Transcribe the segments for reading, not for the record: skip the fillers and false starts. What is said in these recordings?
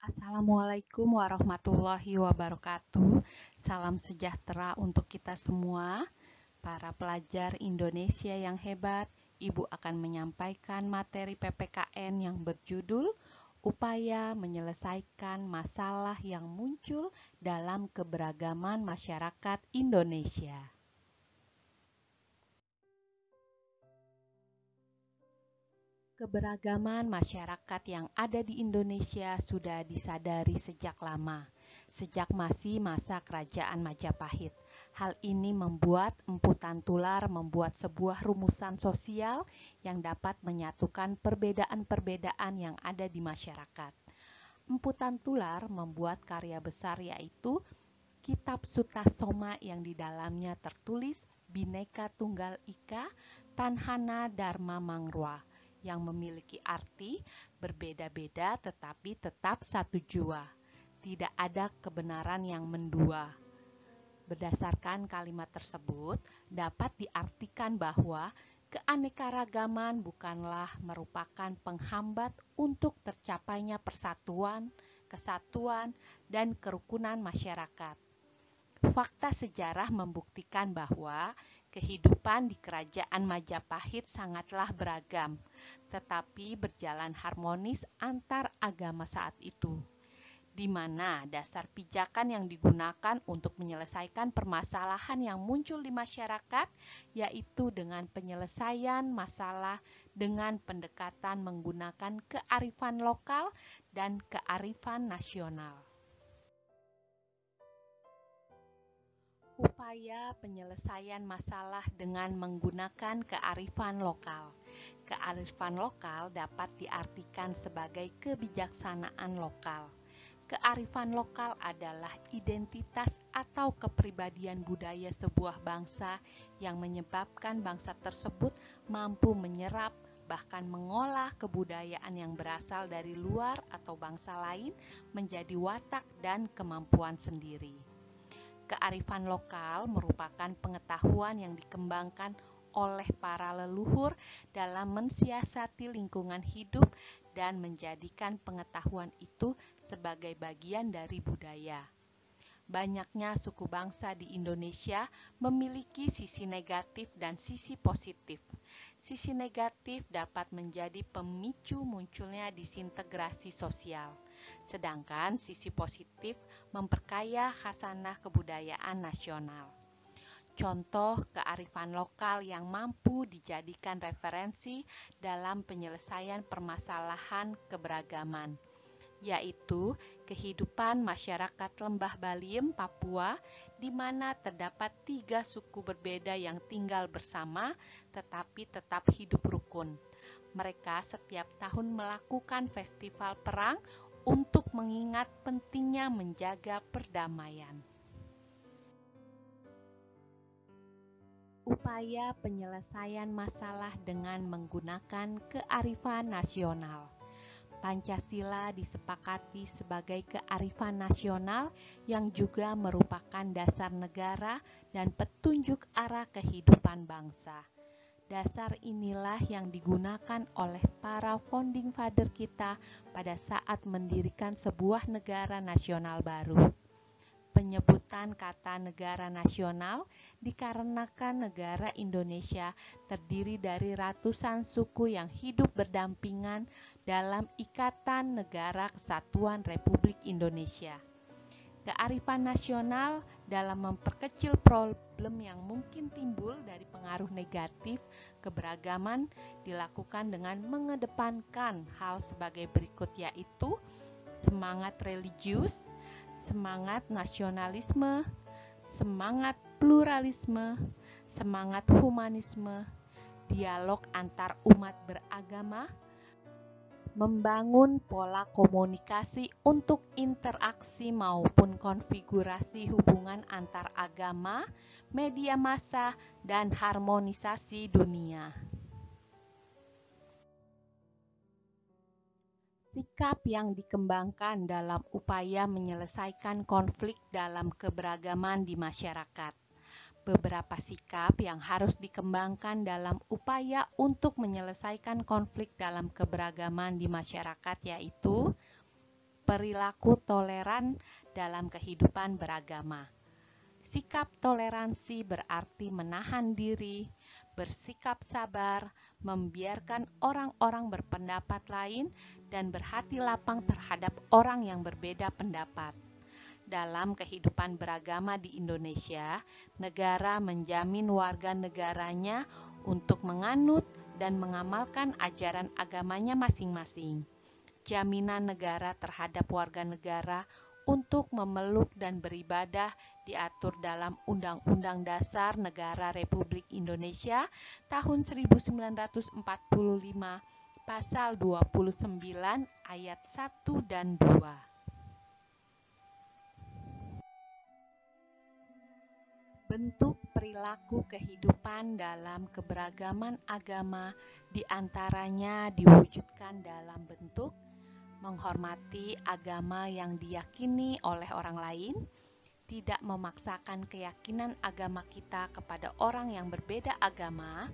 Assalamualaikum warahmatullahi wabarakatuh. Salam sejahtera untuk kita semua. Para pelajar Indonesia yang hebat, Ibu akan menyampaikan materi PPKN yang berjudul Upaya Menyelesaikan Masalah yang Muncul dalam Keberagaman Masyarakat Indonesia. Keberagaman masyarakat yang ada di Indonesia sudah disadari sejak lama, sejak masih masa Kerajaan Majapahit. Hal ini membuat Empu Tantular membuat sebuah rumusan sosial yang dapat menyatukan perbedaan-perbedaan yang ada di masyarakat. Empu Tantular membuat karya besar yaitu Kitab Sutasoma yang di dalamnya tertulis Bhinneka Tunggal Ika Tanhana Dharma Mangrwa, yang memiliki arti berbeda-beda tetapi tetap satu jua. Tidak ada kebenaran yang mendua. Berdasarkan kalimat tersebut, dapat diartikan bahwa keanekaragaman bukanlah merupakan penghambat untuk tercapainya persatuan, kesatuan, dan kerukunan masyarakat. Fakta sejarah membuktikan bahwa kehidupan di Kerajaan Majapahit sangatlah beragam, tetapi berjalan harmonis antar agama saat itu, di mana dasar pijakan yang digunakan untuk menyelesaikan permasalahan yang muncul di masyarakat, yaitu dengan penyelesaian masalah dengan pendekatan menggunakan kearifan lokal dan kearifan nasional. Upaya penyelesaian masalah dengan menggunakan kearifan lokal. Kearifan lokal dapat diartikan sebagai kebijaksanaan lokal. Kearifan lokal adalah identitas atau kepribadian budaya sebuah bangsa yang menyebabkan bangsa tersebut mampu menyerap bahkan mengolah kebudayaan yang berasal dari luar atau bangsa lain menjadi watak dan kemampuan sendiri. Kearifan lokal merupakan pengetahuan yang dikembangkan oleh para leluhur dalam mensiasati lingkungan hidup dan menjadikan pengetahuan itu sebagai bagian dari budaya. Banyaknya suku bangsa di Indonesia memiliki sisi negatif dan sisi positif. Sisi negatif dapat menjadi pemicu munculnya disintegrasi sosial, sedangkan sisi positif memperkaya khasanah kebudayaan nasional. Contoh kearifan lokal yang mampu dijadikan referensi dalam penyelesaian permasalahan keberagaman, yaitu kehidupan masyarakat Lembah Baliem, Papua, di mana terdapat 3 suku berbeda yang tinggal bersama tetapi tetap hidup rukun. Mereka setiap tahun melakukan festival perang untuk mengingat pentingnya menjaga perdamaian. Upaya penyelesaian masalah dengan menggunakan kearifan nasional. Pancasila disepakati sebagai kearifan nasional yang juga merupakan dasar negara dan petunjuk arah kehidupan bangsa. Dasar inilah yang digunakan oleh para founding father kita pada saat mendirikan sebuah negara nasional baru. Penyebutan kata negara nasional dikarenakan negara Indonesia terdiri dari ratusan suku yang hidup berdampingan dalam Ikatan Negara Kesatuan Republik Indonesia. Kearifan nasional dalam memperkecil problem yang mungkin timbul dari pengaruh negatif keberagaman dilakukan dengan mengedepankan hal sebagai berikut, yaitu semangat religius, semangat nasionalisme, semangat pluralisme, semangat humanisme, dialog antar umat beragama, membangun pola komunikasi untuk interaksi maupun konfigurasi hubungan antar agama, media massa, dan harmonisasi dunia. Sikap yang dikembangkan dalam upaya menyelesaikan konflik dalam keberagaman di masyarakat. Beberapa sikap yang harus dikembangkan dalam upaya untuk menyelesaikan konflik dalam keberagaman di masyarakat, yaitu perilaku toleran dalam kehidupan beragama. Sikap toleransi berarti menahan diri, bersikap sabar, membiarkan orang-orang berpendapat lain, dan berhati lapang terhadap orang yang berbeda pendapat. Dalam kehidupan beragama di Indonesia, negara menjamin warga negaranya untuk menganut dan mengamalkan ajaran agamanya masing-masing. Jaminan negara terhadap warga negara untuk memeluk dan beribadah diatur dalam Undang-Undang Dasar Negara Republik Indonesia tahun 1945, Pasal 29 ayat 1 dan 2. Bentuk perilaku kehidupan dalam keberagaman agama diantaranya diwujudkan dalam bentuk menghormati agama yang diyakini oleh orang lain, tidak memaksakan keyakinan agama kita kepada orang yang berbeda agama,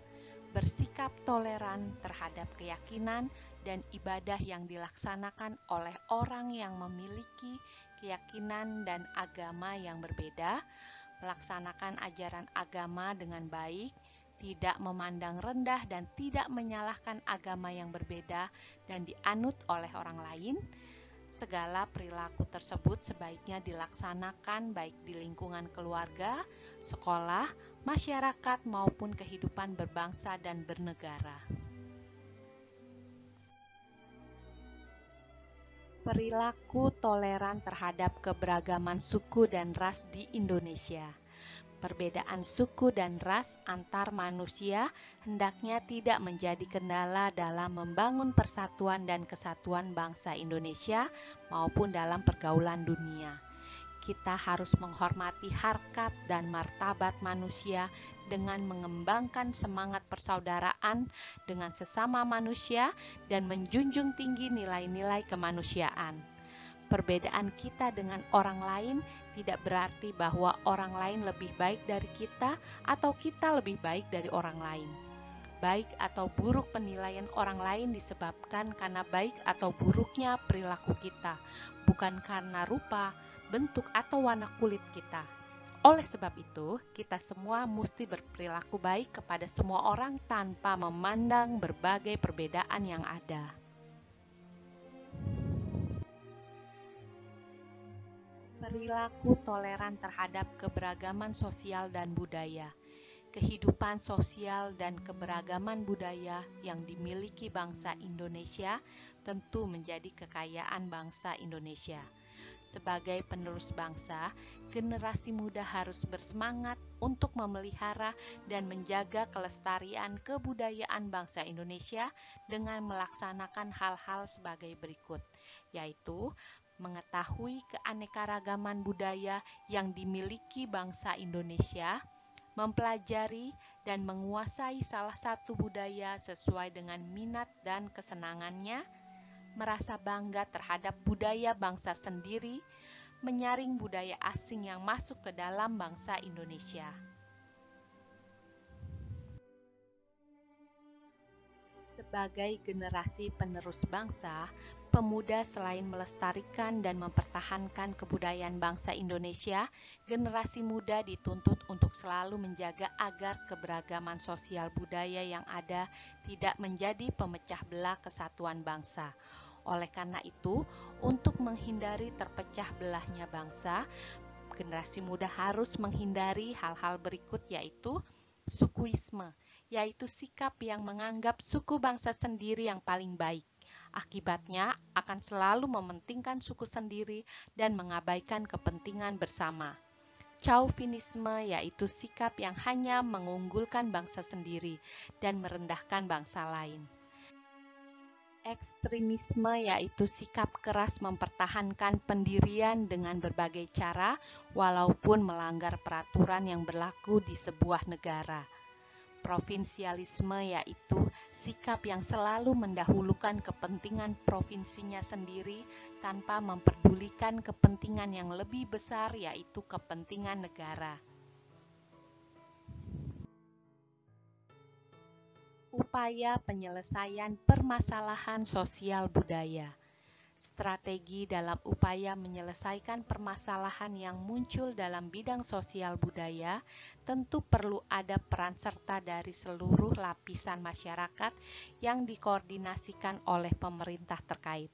bersikap toleran terhadap keyakinan dan ibadah yang dilaksanakan oleh orang yang memiliki keyakinan dan agama yang berbeda, melaksanakan ajaran agama dengan baik, tidak memandang rendah dan tidak menyalahkan agama yang berbeda dan dianut oleh orang lain. Segala perilaku tersebut sebaiknya dilaksanakan baik di lingkungan keluarga, sekolah, masyarakat maupun kehidupan berbangsa dan bernegara. Perilaku toleran terhadap keberagaman suku dan ras di Indonesia. Perbedaan suku dan ras antar manusia hendaknya tidak menjadi kendala dalam membangun persatuan dan kesatuan bangsa Indonesia maupun dalam pergaulan dunia. Kita harus menghormati harkat dan martabat manusia dengan mengembangkan semangat persaudaraan dengan sesama manusia dan menjunjung tinggi nilai-nilai kemanusiaan. Perbedaan kita dengan orang lain tidak berarti bahwa orang lain lebih baik dari kita atau kita lebih baik dari orang lain. Baik atau buruk penilaian orang lain disebabkan karena baik atau buruknya perilaku kita, bukan karena rupa, bentuk atau warna kulit kita. Oleh sebab itu, kita semua mesti berperilaku baik kepada semua orang tanpa memandang berbagai perbedaan yang ada. Perilaku toleran terhadap keberagaman sosial dan budaya. Kehidupan sosial dan keberagaman budaya yang dimiliki bangsa Indonesia tentu menjadi kekayaan bangsa Indonesia. Sebagai penerus bangsa, generasi muda harus bersemangat untuk memelihara dan menjaga kelestarian kebudayaan bangsa Indonesia dengan melaksanakan hal-hal sebagai berikut, yaitu mengetahui keanekaragaman budaya yang dimiliki bangsa Indonesia, mempelajari dan menguasai salah satu budaya sesuai dengan minat dan kesenangannya, merasa bangga terhadap budaya bangsa sendiri, menyaring budaya asing yang masuk ke dalam bangsa Indonesia. Sebagai generasi penerus bangsa, pemuda selain melestarikan dan mempertahankan kebudayaan bangsa Indonesia, generasi muda dituntut untuk selalu menjaga agar keberagaman sosial budaya yang ada tidak menjadi pemecah belah kesatuan bangsa. Oleh karena itu, untuk menghindari terpecah belahnya bangsa, generasi muda harus menghindari hal-hal berikut, yaitu sukuisme, yaitu sikap yang menganggap suku bangsa sendiri yang paling baik. Akibatnya akan selalu mementingkan suku sendiri dan mengabaikan kepentingan bersama. Chauvinisme, yaitu sikap yang hanya mengunggulkan bangsa sendiri dan merendahkan bangsa lain. Ekstremisme, yaitu sikap keras mempertahankan pendirian dengan berbagai cara walaupun melanggar peraturan yang berlaku di sebuah negara. Provinsialisme, yaitu sikap yang selalu mendahulukan kepentingan provinsinya sendiri tanpa memperdulikan kepentingan yang lebih besar, yaitu kepentingan negara. Upaya penyelesaian permasalahan sosial budaya. Strategi dalam upaya menyelesaikan permasalahan yang muncul dalam bidang sosial budaya tentu perlu ada peran serta dari seluruh lapisan masyarakat yang dikoordinasikan oleh pemerintah terkait.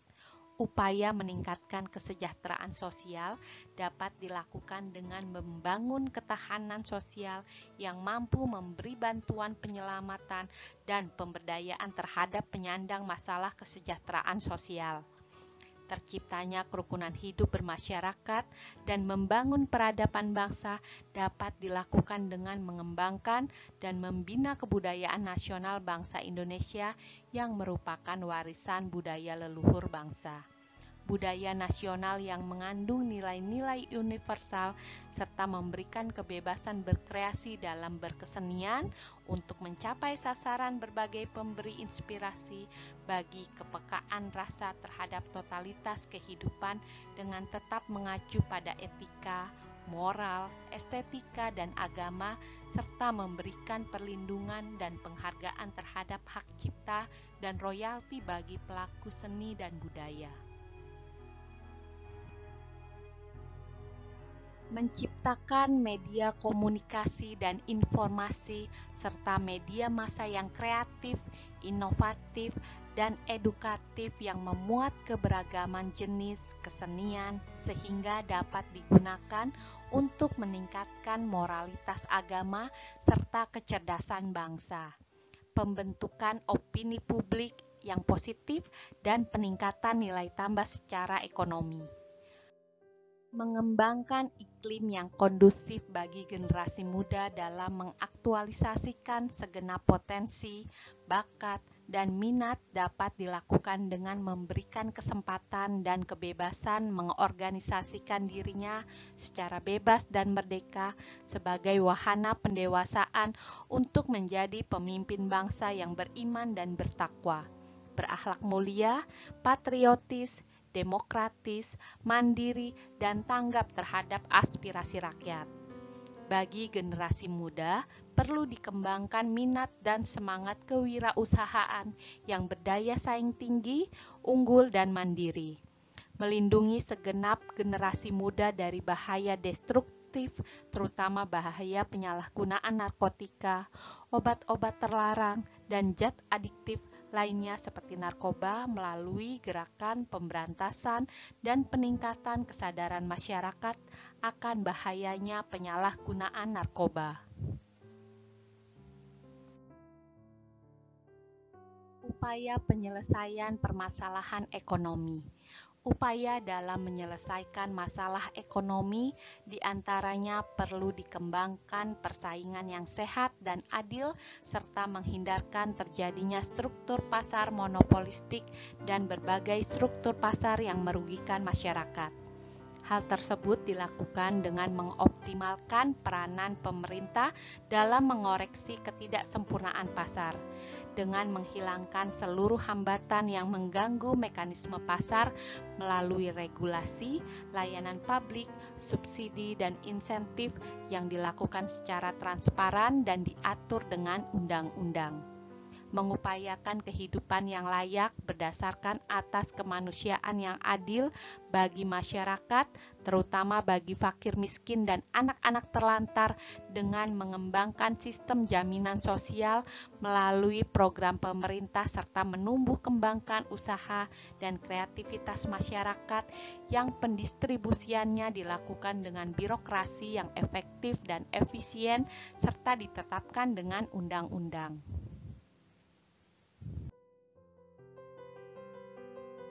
Upaya meningkatkan kesejahteraan sosial dapat dilakukan dengan membangun ketahanan sosial yang mampu memberi bantuan penyelamatan dan pemberdayaan terhadap penyandang masalah kesejahteraan sosial. Terciptanya kerukunan hidup bermasyarakat dan membangun peradaban bangsa dapat dilakukan dengan mengembangkan dan membina kebudayaan nasional bangsa Indonesia yang merupakan warisan budaya leluhur bangsa. Budaya nasional yang mengandung nilai-nilai universal serta memberikan kebebasan berkreasi dalam berkesenian untuk mencapai sasaran berbagai pemberi inspirasi bagi kepekaan rasa terhadap totalitas kehidupan dengan tetap mengacu pada etika, moral, estetika, dan agama serta memberikan perlindungan dan penghargaan terhadap hak cipta dan royalti bagi pelaku seni dan budaya. Menciptakan media komunikasi dan informasi serta media massa yang kreatif, inovatif, dan edukatif yang memuat keberagaman jenis kesenian sehingga dapat digunakan untuk meningkatkan moralitas agama serta kecerdasan bangsa. Pembentukan opini publik yang positif dan peningkatan nilai tambah secara ekonomi. Mengembangkan iklim yang kondusif bagi generasi muda dalam mengaktualisasikan segenap potensi, bakat, dan minat dapat dilakukan dengan memberikan kesempatan dan kebebasan mengorganisasikan dirinya secara bebas dan merdeka sebagai wahana pendewasaan untuk menjadi pemimpin bangsa yang beriman dan bertakwa, berakhlak mulia, patriotis, demokratis, mandiri, dan tanggap terhadap aspirasi rakyat. Bagi generasi muda, perlu dikembangkan minat dan semangat kewirausahaan yang berdaya saing tinggi, unggul, dan mandiri. Melindungi segenap generasi muda dari bahaya destruktif, terutama bahaya penyalahgunaan narkotika, obat-obat terlarang, dan zat adiktif lainnya seperti narkoba melalui gerakan pemberantasan dan peningkatan kesadaran masyarakat akan bahayanya penyalahgunaan narkoba. Upaya penyelesaian permasalahan ekonomi. Upaya dalam menyelesaikan masalah ekonomi diantaranya perlu dikembangkan persaingan yang sehat dan adil serta menghindarkan terjadinya struktur pasar monopolistik dan berbagai struktur pasar yang merugikan masyarakat. Hal tersebut dilakukan dengan mengoptimalkan peranan pemerintah dalam mengoreksi ketidaksempurnaan pasar, dengan menghilangkan seluruh hambatan yang mengganggu mekanisme pasar melalui regulasi, layanan publik, subsidi, dan insentif yang dilakukan secara transparan dan diatur dengan undang-undang. mengupayakan kehidupan yang layak berdasarkan atas kemanusiaan yang adil bagi masyarakat, terutama bagi fakir miskin dan anak-anak terlantar dengan mengembangkan sistem jaminan sosial melalui program pemerintah serta menumbuh kembangkan usaha dan kreativitas masyarakat yang pendistribusiannya dilakukan dengan birokrasi yang efektif dan efisien serta ditetapkan dengan undang-undang.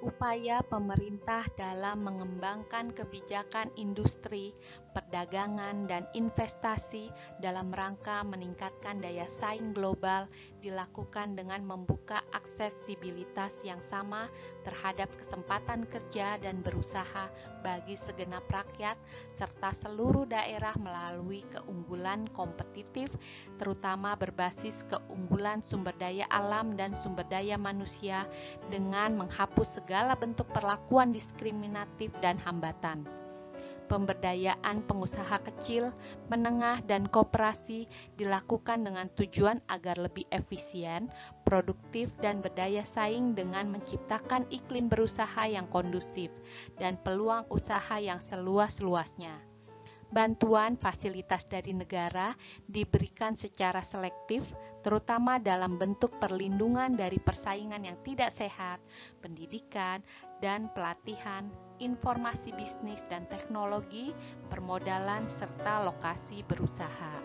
Upaya pemerintah dalam mengembangkan kebijakan industri, perdagangan, dan investasi dalam rangka meningkatkan daya saing global dilakukan dengan membuka aksesibilitas yang sama terhadap kesempatan kerja dan berusaha bagi segenap rakyat serta seluruh daerah melalui keunggulan kompetitif, terutama berbasis keunggulan sumber daya alam dan sumber daya manusia dengan menghapus segala bentuk perlakuan diskriminatif dan hambatan. Pemberdayaan pengusaha kecil, menengah, dan koperasi dilakukan dengan tujuan agar lebih efisien, produktif, dan berdaya saing dengan menciptakan iklim berusaha yang kondusif dan peluang usaha yang seluas-luasnya. Bantuan fasilitas dari negara diberikan secara selektif, terutama dalam bentuk perlindungan dari persaingan yang tidak sehat, pendidikan dan pelatihan, informasi bisnis dan teknologi, permodalan, serta lokasi berusaha.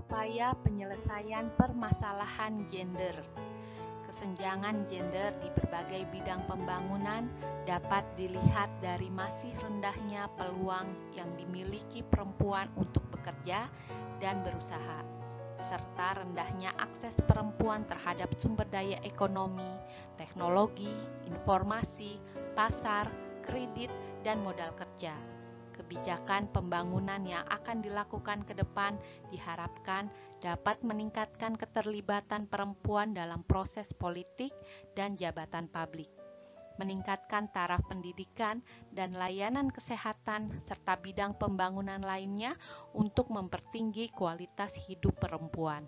Upaya penyelesaian permasalahan gender. Kesenjangan gender di berbagai bidang pembangunan dapat dilihat dari masih rendahnya peluang yang dimiliki perempuan untuk bekerja dan berusaha, serta rendahnya akses perempuan terhadap sumber daya ekonomi, teknologi, informasi, pasar, kredit, dan modal kerja. Kebijakan pembangunan yang akan dilakukan ke depan diharapkan dapat meningkatkan keterlibatan perempuan dalam proses politik dan jabatan publik, meningkatkan taraf pendidikan dan layanan kesehatan serta bidang pembangunan lainnya untuk mempertinggi kualitas hidup perempuan,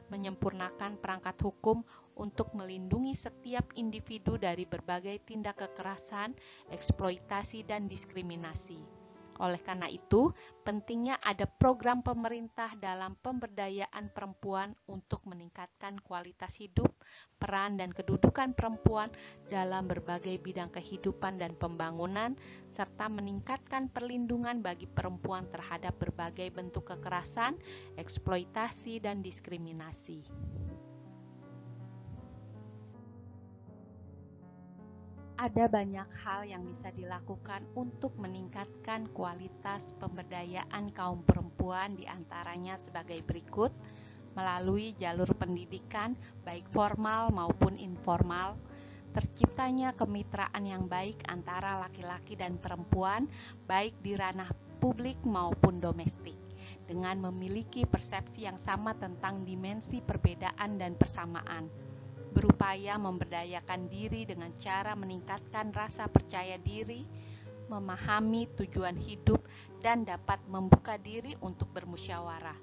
menyempurnakan perangkat hukum untuk melindungi setiap individu dari berbagai tindak kekerasan, eksploitasi, dan diskriminasi. Oleh karena itu, pentingnya ada program pemerintah dalam pemberdayaan perempuan untuk meningkatkan kualitas hidup, peran dan kedudukan perempuan dalam berbagai bidang kehidupan dan pembangunan, serta meningkatkan perlindungan bagi perempuan terhadap berbagai bentuk kekerasan, eksploitasi, dan diskriminasi. Ada banyak hal yang bisa dilakukan untuk meningkatkan kualitas pemberdayaan kaum perempuan, diantaranya sebagai berikut: melalui jalur pendidikan, baik formal maupun informal, terciptanya kemitraan yang baik antara laki-laki dan perempuan, baik di ranah publik maupun domestik, dengan memiliki persepsi yang sama tentang dimensi perbedaan dan persamaan. Berupaya memberdayakan diri dengan cara meningkatkan rasa percaya diri, memahami tujuan hidup, dan dapat membuka diri untuk bermusyawarah.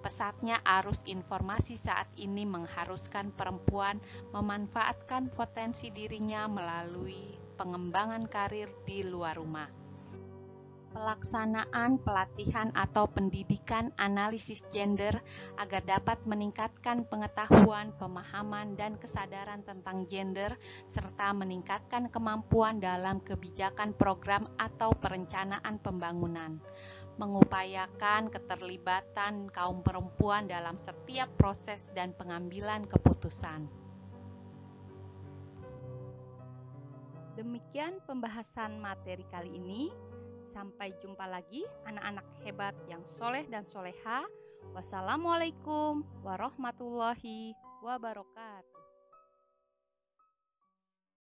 Pesatnya arus informasi saat ini mengharuskan perempuan memanfaatkan potensi dirinya melalui pengembangan karir di luar rumah. Pelaksanaan pelatihan atau pendidikan analisis gender agar dapat meningkatkan pengetahuan, pemahaman, dan kesadaran tentang gender, serta meningkatkan kemampuan dalam kebijakan program atau perencanaan pembangunan. Mengupayakan keterlibatan kaum perempuan dalam setiap proses dan pengambilan keputusan. Demikian pembahasan materi kali ini. Sampai jumpa lagi anak-anak hebat yang soleh dan soleha. Wassalamualaikum warahmatullahi wabarakatuh.